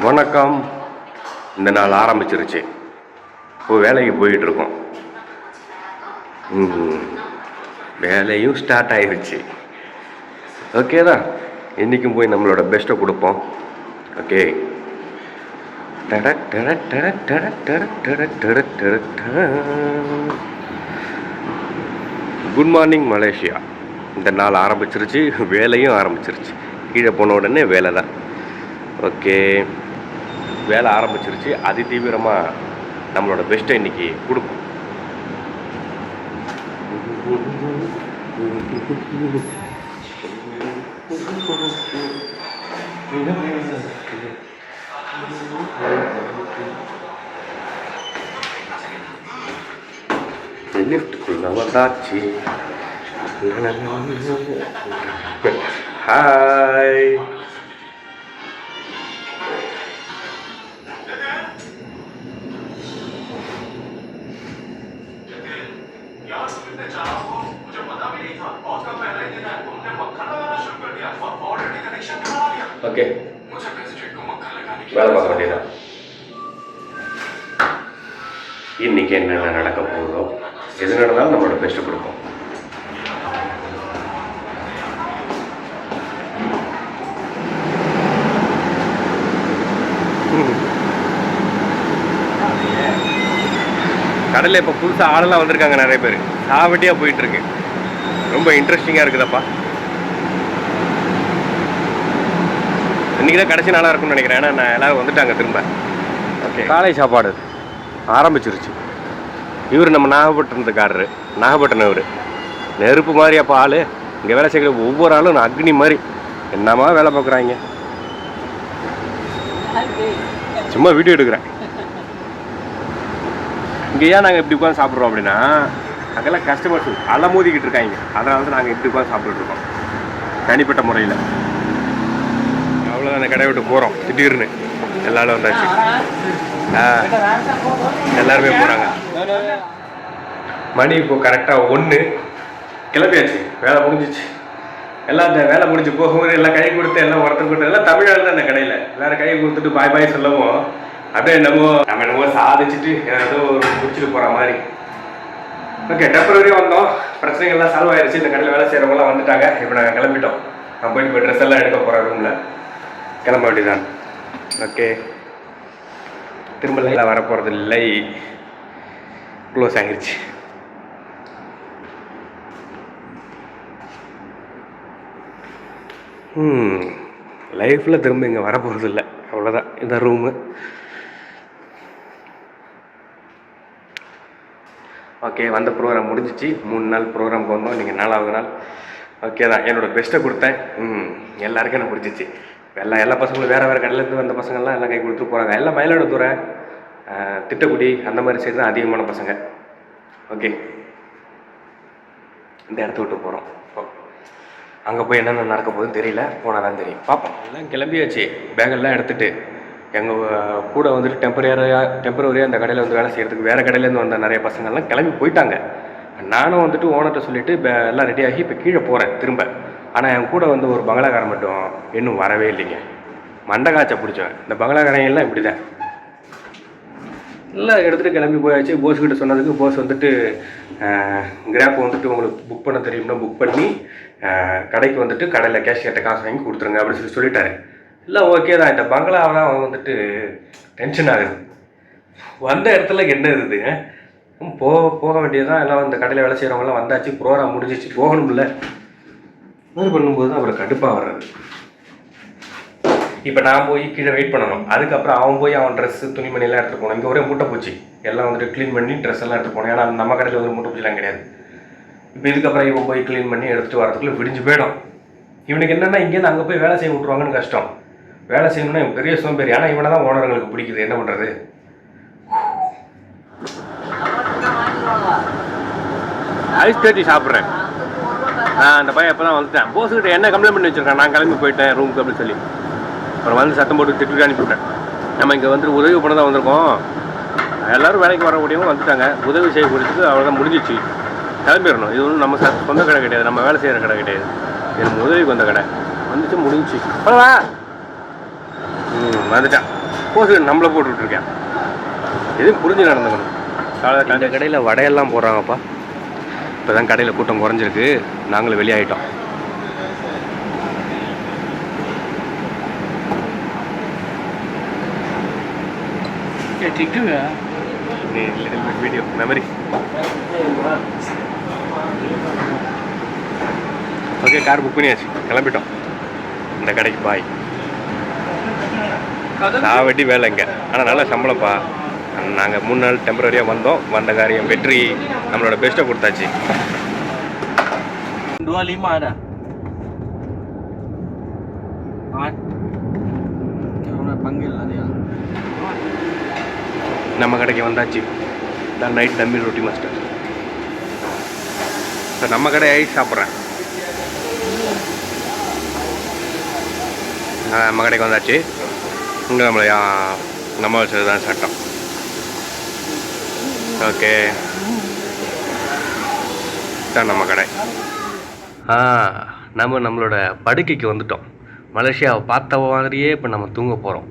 வணக்கம். இந்த நாள் ஆரம்பிச்சிருச்சு. இப்போ வேலைக்கு போயிட்டுருக்கோம். வேலையும் ஸ்டார்ட் ஆயிடுச்சு. ஓகே தான், இன்றைக்கும் போய் நம்மளோட பெஸ்ட்டை கொடுப்போம். ஓகே. Good morning Malaysia. இந்த நாள் ஆரம்பிச்சிருச்சு, வேலையும் ஆரம்பிச்சிருச்சு. கீழே போன உடனே வேலை தான். ஓகே, வேலை ஆரம்பிச்சிருச்சு. அதி தீவிரமாக நம்மளோட பெஸ்ட்டை இன்றைக்கி கொடுப்போம். லிஃப்ட்டுக்குள்ள வந்தாச்சு. ஹாய். ஓகே, வேலை பார்க்க வேண்டியதான். இன்னைக்கு என்னென்ன நடக்க போகுதோ, எது நடந்தாலும் நம்மளோட பெஸ்ட்டு கொடுப்போம். கடலில் இப்போ புதுசாக ஆளெல்லாம் வந்திருக்காங்க, நிறைய பேர் சாவட்டியாக போயிட்டுருக்கு. ரொம்ப இன்ட்ரெஸ்டிங்காக இருக்குதப்பா. இன்றைக்கி தான் கடைசி நாளாக இருக்கும்னு நினைக்கிறேன். ஏன்னா நான் எல்லோரும் வந்துட்டாங்க திரும்ப. ஓகே, காலை சாப்பாடு ஆரம்பிச்சிருச்சு. இவர் நம்ம நாகப்பட்டினத்துக்காரரு. நாகப்பட்டினம் இவர் நெருப்பு மாதிரி. அப்போ ஆள் இங்கே வேலை செய்கிற ஒவ்வொரு ஆளும் நான் அக்னி மாதிரி என்னமா வேலை பார்க்குறாங்க. சும்மா வீடியோ எடுக்கிறேன். இங்கே ஏன் நாங்கள் இப்படி உட்காந்து சாப்பிட்றோம் அப்படின்னா, அங்கெல்லாம் கஸ்டமர்ஸ் அலமோதிக்கிட்டு இருக்காங்க. அதனால தான் நாங்கள் இப்படி உட்காந்து சாப்பிட்டுருக்கோம், தனிப்பட்ட முறையில். அவ்வளோதான், அந்த கடை விட்டு போகிறோம். திடீர்னு எல்லாரும் வந்தாச்சு. எல்லாருமே போகிறாங்க. மணி இப்போ கரெக்டாக 1 கிளம்பியாச்சு. வேலை முடிஞ்சிச்சு. எல்லாம் இந்த வேலை முடிஞ்சு போகும்போது எல்லாம் கை கொடுத்து எல்லாம் ஒருத்தர் கொடுத்து எல்லாம் தமிழ்நாடு தான். இந்த கடையில் எல்லோரும் கை கொடுத்துட்டு பாய் பாய் சொல்லவும் அப்படியே நம்ம என்னமோ சாதிச்சுட்டு ஏதோ முடிச்சுட்டு போகிற மாதிரி. ஓகே, டெம்பரரியாக வந்தோம். பிரச்சனைகள்லாம் சால்வ் ஆயிடுச்சு. இந்த கடையில் வேலை செய்கிறவங்களாம் வந்துட்டாங்க. இப்போ நாங்கள் கிளம்பிட்டோம். நான் போயிட்டு போய் ட்ரெஸ் எல்லாம் எடுக்க போகிறேன். ரூமில் கிளம்ப வேண்டியதான். ஓகே, திரும்ப லைனில் வரப்போகிறது இல்லை, க்ளோஸ் ஆகிடுச்சு. லைஃப்பில் திரும்ப இங்கே வரப்போகிறது இல்லை. அவ்வளோதான், இந்த ரூமு. ஓகே, வந்த ப்ரோக்ராம் முடிஞ்சிச்சு. 3 நாள் ப்ரோக்ராமுக்கு வந்தோம். நீங்கள் 4வது நாள். ஓகே தான், என்னோடய பெஸ்ட்டை கொடுத்தேன். எல்லாருக்கும் எனக்கு பிடிச்சிச்சு. எல்லா பசங்களும் வேறு வேறு கடையிலேருந்து வந்த பசங்கள்லாம் எல்லாம் கை கொடுத்துட்டு போகிறாங்க. எல்லாம் மயிலாடுதுறை, திட்டக்குடி அந்த மாதிரி சைடு தான் அதிகமான பசங்க. ஓகே, இந்த இடத்த விட்டு போகிறோம். அங்கே போய் என்னென்ன நடக்க போகுதுன்னு தெரியல, போனால் தான் தெரியும். பார்ப்போம். எல்லாம் கிளம்பியாச்சு. பேக்கெல்லாம் எடுத்துகிட்டு எங்கள் கூட வந்துட்டு டெம்பரரியாக அந்த கடையில் வந்து வேலை செய்கிறதுக்கு வேறு கடையிலேருந்து வந்த நிறைய பசங்கள்லாம் கிளம்பி போயிட்டாங்க. நானும் வந்துட்டு ஓனர்கிட்ட சொல்லிவிட்டு எல்லாம் ரெடியாகி இப்போ கீழே போகிறேன் திரும்ப. ஆனால் என் கூட வந்து ஒரு பங்களாக்காரன் மட்டும் இன்னும் வரவே இல்லைங்க. மண்டை காய்ச்ச பிடிச்சேன். இந்த பங்களாக்காரங்கெல்லாம் இப்படி தான் எல்லாம் எடுத்துகிட்டு கிளம்பி போயாச்சு. போஸ்கிட்ட சொன்னதுக்கு போஸ் வந்துட்டு கிராப் வந்துட்டு உங்களுக்கு புக் பண்ண தெரியும்னா புக் பண்ணி கடைக்கு வந்துட்டு கடையில் கேஷியர்கிட்ட காசு வாங்கி கொடுத்துருங்க அப்படின்னு சொல்லிட்டாரு. இல்லை, ஓகே தான். இந்த பங்களாவெல்லாம் வந்துட்டு டென்ஷன் ஆகுது. வந்த இடத்துல என்ன இருக்குதுங்க, போக வேண்டியதுதான். எல்லாம் இந்த கடையில் வேலை செய்கிறவங்களாம் வந்தாச்சு. ப்ரோக்ராம் முடிஞ்சிச்சு, போகணும்ல. அது பண்ணும்போது தான் அப்புறம் கடுப்பாக வர்றது. இப்போ நான் போய் கீழே வெயிட் பண்ணணும். அதுக்கப்புறம் அவன் போய் அவன் ட்ரெஸ்ஸு துணிமணிலாம் எடுத்துகிட்டு போகணும். இங்கே ஒரே மூட்டை பூச்சி எல்லாம் வந்துட்டு க்ளீன் பண்ணி ட்ரெஸ் எல்லாம் எடுத்துகிட்டு போகணும். ஏன்னா நம்ம கடையில் வந்து மூட்டை பூச்சிலாம் கிடையாது. இப்போ இதுக்கப்புறம் இவன் போய் க்ளீன் பண்ணி எடுத்துகிட்டு வரதுக்குள்ளே விடிஞ்சு போயிடும். இவனுக்கு என்னென்னா இங்கேருந்து அங்கே போய் வேலை செய்ய விட்ருவாங்கன்னு கஷ்டம். வேலை செய்யணும்னா பெரிய சோம்பேறி. ஆனால் இவனை தான் ஓனர்களுக்கு பிடிக்குது. என்ன பண்ணுறது? ஐஸ் தேட்டி சாப்பிட்றேன். அந்த பையன் எப்போ தான் வந்துட்டேன். போஸ்கிட்ட என்ன கம்ப்ளைண்ட் பண்ணி வச்சுருக்கேன், நான் கிளம்பி போயிட்டேன் ரூமுக்கு அப்படின்னு சொல்லி. அப்புறம் வந்து சத்தம் போட்டு திட்டு அனுப்பிவிட்டேன். நம்ம இங்கே வந்துட்டு உதவி பண்ண தான் வந்திருக்கோம். எல்லோரும் வேலைக்கு வரக்கூடியவங்க வந்துட்டாங்க. உதவி செய்யக்கூடியதுக்கு அவ்வளோதான், முடிஞ்சிச்சு. கிளம்பிடணும். இது ஒன்றும் நம்ம சொந்த கடை கிடையாது, நம்ம வேலை செய்கிற கடை கிடையாது. இது உதவிக்கு வந்த கடை. வந்துச்சு, முடிஞ்சிச்சு. வந்துட்டான். போது நம்மளை போட்டுட்ருக்கேன். எதுவும் புரிஞ்சு நடந்துக்கணும். இந்த கடையில் வடையெல்லாம் போடுறாங்கப்பா. இப்போ தான் கடையில் கூட்டம் குறைஞ்சிருக்கு. நாங்களும் வெளியாகிட்டோம். Video memory. Okay, car book பண்ணியாச்சு, கிளம்பிட்டோம். இந்த கடைக்கு பாய். சாவட்டி வேலை இங்கே, ஆனால் நல்ல சம்பளம்ப்பா. நாங்கள் 3 நாள் டெம்பரரியாக வந்தோம். வந்த காரியம் வெற்றி. நம்மளோட பெஸ்ட்டை கொடுத்தாச்சு. நம்ம கடைக்கு வந்தாச்சு. தான் நைட் டம்மி ரொட்டி மாஸ்டர். இப்போ நம்ம கடை ஐஸ் சாப்பிட்றேன். நம்ம கடைக்கு வந்தாச்சு. இங்கே நம்ம வச்சது தான் சட்டம். ஓகே, தான் நம்ம கடை. நம்மளோட படுக்கைக்கு வந்துட்டோம். மலேசியாவை பார்த்த மாதிரியே இப்போ நம்ம தூங்க போகிறோம்.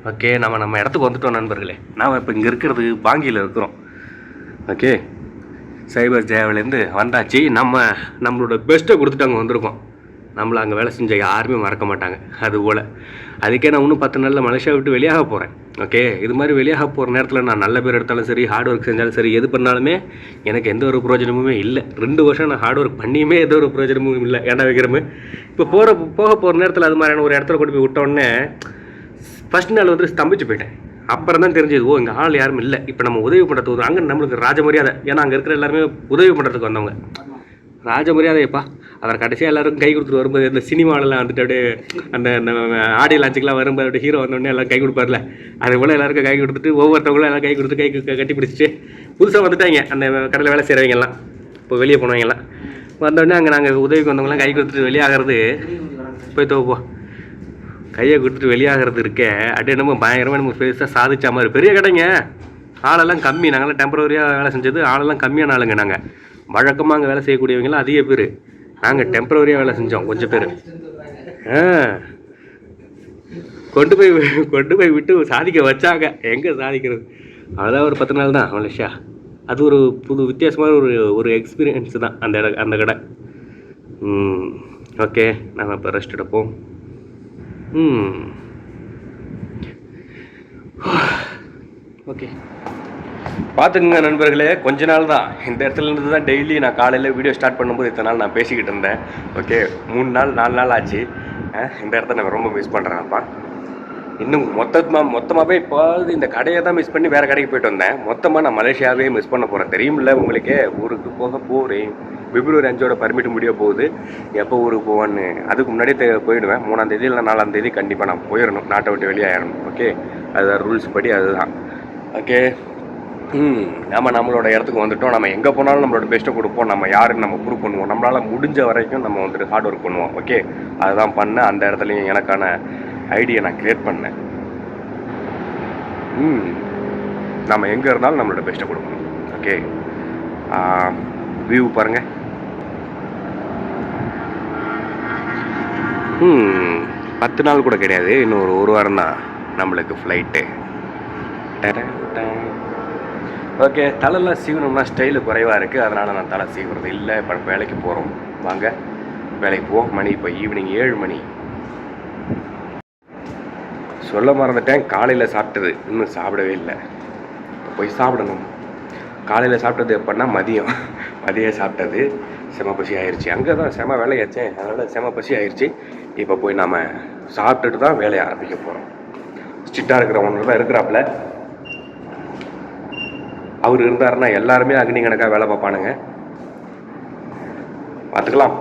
ஓகே, நம்ம இடத்துக்கு வந்துட்டோம் நண்பர்களே. நாம் இப்போ இங்கே இருக்கிறது பாங்கியில் இருக்கிறோம். ஓகே, சைபர் ஜேவிலேருந்து வந்தாச்சு. நம்மளோட பெஸ்ட்டை கொடுத்துட்டு அங்கே வந்திருக்கோம். நம்மளை அங்கே வேலை செஞ்ச யாருமே மறக்க மாட்டாங்க. அதுபோல் அதுக்கே நான் இன்னும் 10 நாளில் மலேசியா விட்டு வெளியாக போகிறேன். ஓகே, இது மாதிரி வெளியாக போகிற நேரத்தில் நான் நல்ல பேர் எடுத்தாலும் சரி, ஹார்ட் ஒர்க் செஞ்சாலும் சரி, எது பண்ணாலுமே எனக்கு எந்த ஒரு பிரயோஜனமுமே இல்லை. 2 வருஷம் நான் ஹார்ட் ஒர்க் பண்ணியுமே எந்த ஒரு பிரயோஜனமும் இல்லை. ஏன்னா வைக்கிறமே இப்போ போக போகிற நேரத்தில் அது மாதிரியான ஒரு இடத்துல கொண்டு போய் விட்டோடனே ஃபஸ்ட் நாள் வந்து ஸ்தம்பிச்சு போயிட்டேன். அப்புறம் தான் தெரிஞ்சது, ஓ இங்கே ஆள் யாரும் இல்லை, இப்போ நம்ம உதவி பண்ணுறதுக்கு அங்கே நம்மளுக்கு ராஜ மரியாதை. ஏன்னா அங்கே இருக்கிற எல்லாருமே உதவி பண்ணுறதுக்கு வந்தவங்க. ராஜ மரியாதைப்பா. அவர் கடைசியாக எல்லாருக்கும் கை கொடுத்துட்டு வரும்போது, இந்த சினிமாவிலலாம் வந்துட்டு அப்படியே அந்த ஆடியோ லான்ச்சுக்கெலாம் வரும்போது அப்படியே ஹீரோ வந்தோடனே எல்லாம் கை கொடுப்பார்ல, அது போல் எல்லாருக்கும் கை கொடுத்துட்டு ஒவ்வொருத்தவங்களும் எல்லாம் கை கொடுத்து கட்டி பிடிச்சிட்டு புதுசாக வந்துட்டாங்க அந்த கடையில் வேலை செய்கிறவங்கெல்லாம். இப்போ வெளியே போனவங்கெல்லாம் வந்தோடனே அங்கே நாங்கள் உதவிக்கு வந்தவங்களாம் கை கொடுத்துட்டு வெளியாகிறது. போய் தோப்போ கையை கொடுத்துட்டு வெளியாகிறது இருக்க அப்படியே நம்ம பயங்கரமாக நம்ம பெருசாக சாதிச்சா மாதிரி. பெரிய கடைங்க, ஆளெல்லாம் கம்மி. நாங்களாம் டெம்பரரியாக வேலை செஞ்சது, ஆளெல்லாம் கம்மியான ஆளுங்க. நாங்கள் வழக்கமாக அங்கே வேலை செய்யக்கூடியவங்களாம் அதிக பேர். நாங்கள் டெம்பரரியாக வேலை செஞ்சோம் கொஞ்சம் பேர். கொண்டு போய் விட்டு சாதிக்க வச்சாங்க. எங்கே சாதிக்கிறது, அதான் ஒரு 10 நாள் தான் மலேசியா. அது ஒரு புது வித்தியாசமான ஒரு எக்ஸ்பீரியன்ஸ் தான் அந்த கடை. ஓகே, நம்ம இப்போ ரெஸ்ட் எடுப்போம். ஓகே, பார்த்துக்குங்க நண்பர்களே, கொஞ்ச நாள் தான் இந்த இடத்துல இருந்து தான் டெய்லி நான் காலையில் வீடியோ ஸ்டார்ட் பண்ணும்போது இத்தனை நாள் நான் பேசிக்கிட்டு இருந்தேன். ஓகே, 3 நாள் 4 நாள் ஆச்சு. இந்த இடத்த நான் ரொம்ப மிஸ் பண்ணுறேன்ப்பா. இன்னும் மொத்தமாகவே இப்போது இந்த கடையை தான் மிஸ் பண்ணி வேறு கடைக்கு போயிட்டு வந்தேன். மொத்தமாக நான் மலேசியாவே மிஸ் பண்ண போகிறேன். தெரியுமில்ல உங்களுக்கே, ஊருக்கு போக போகிறேன். பிப்ரவரி 5 பர்மிட் முடிய போகுது. எப்போ ஊருக்கு போவேன்னு அதுக்கு முன்னாடியே போயிடுவேன். 3ஆம் தேதி இல்லை 4ஆம் தேதி கண்டிப்பாக நான் போயிடணும், நாட்டை விட்டு வெளியாகிடணும். ஓகே, அதுதான் ரூல்ஸ் படி, அதுதான். ஓகே, நம்மளோட இடத்துக்கு வந்துட்டோம். நம்ம எங்கே போனாலும் நம்மளோட பெஸ்ட்டை கொடுப்போம். நம்ம யாருன்னு நம்ம ப்ரூவ் பண்ணுவோம். நம்மளால் முடிஞ்ச வரைக்கும் நம்ம வந்துட்டு ஹார்ட் ஒர்க் பண்ணுவோம். ஓகே, அதுதான் பண்ணேன். அந்த இடத்துலையும் எனக்கான ஐடியா நான் க்ரியேட் பண்ணேன். நம்ம எங்கே இருந்தாலும் நம்மளோட பெஸ்ட்டை கொடுக்கணும். ஓகே, வியூ பாருங்கள். 10 நாள் கூட கிடையாது, இன்னும் ஒரு வாரம் தான் நம்மளுக்கு ஃப்ளைட்டு. ஓகே, தலைலாம் சீவனம்னா ஸ்டைலு குறைவாக இருக்குது, அதனால் நான் தலை சீவுறது இல்லை. இப்போ வேலைக்கு போகிறோம், வாங்க வேலைக்கு போவோம். மணி இப்போ ஈவினிங் 7 மணி. சொல்ல மறந்துட்டேன், காலையில் சாப்பிட்டது இன்னும் சாப்பிடவே இல்லை. போய் சாப்பிடணும். காலையில் சாப்பிட்டது எப்படின்னா மதியம் சாப்பிட்டது. செம பசி ஆயிடுச்சு. அங்கே தான் செம வேலையாச்சே, அதனால் செம பசி ஆயிடுச்சு. இப்போ போய் நாம் சாப்பிட்டுட்டு தான் வேலையை ஆரம்பிக்க போகிறோம். ஸ்ட்ரிக்டாக இருக்கிறவங்க தான் இருக்கிறாப்புல. அவர் இருந்தாருன்னா எல்லாருமே அக்னி கணக்காக வேலை பார்ப்பானுங்க. பார்த்துக்கலாம்.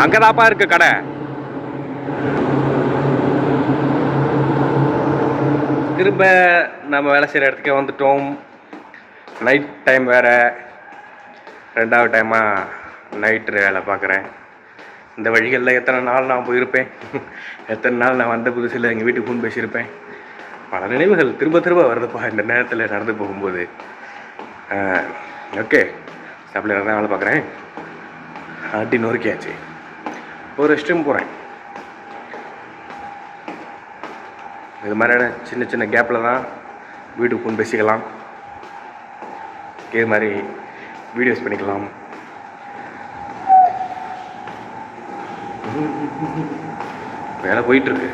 அங்கதாப்பா இருக்கு கடை. திரும்ப நம்ம வேலை செய்கிற இடத்துக்கே வந்துட்டோம். நைட் டைம் வேறு, 2வது டைமாக நைட்டு வேலை பார்க்குறேன். இந்த வழிகளில் எத்தனை நாள் நான் போயிருப்பேன், எத்தனை நாள் நான் வந்த புதுசில் எங்கள் வீட்டுக்கு ஃபோன் பேசியிருப்பேன். பல நினைவுகள் திரும்ப வருதுப்பா இந்த நேரத்தில் நடந்து போகும்போது. ஓகே சப்ளையர் தான் வேலை பார்க்குறேன். அடி நொறுக்கியாச்சு. ஒரு ரெஸ்ட் ரூம் போகிறேன். இது மாதிரியான சின்ன சின்ன கேப்பில் தான் வீட்டுக்கு ஃபோன் பேசிக்கலாம், இது மாதிரி வீடியோஸ் பண்ணிக்கலாம். வேலை போயிட்டுருக்கு.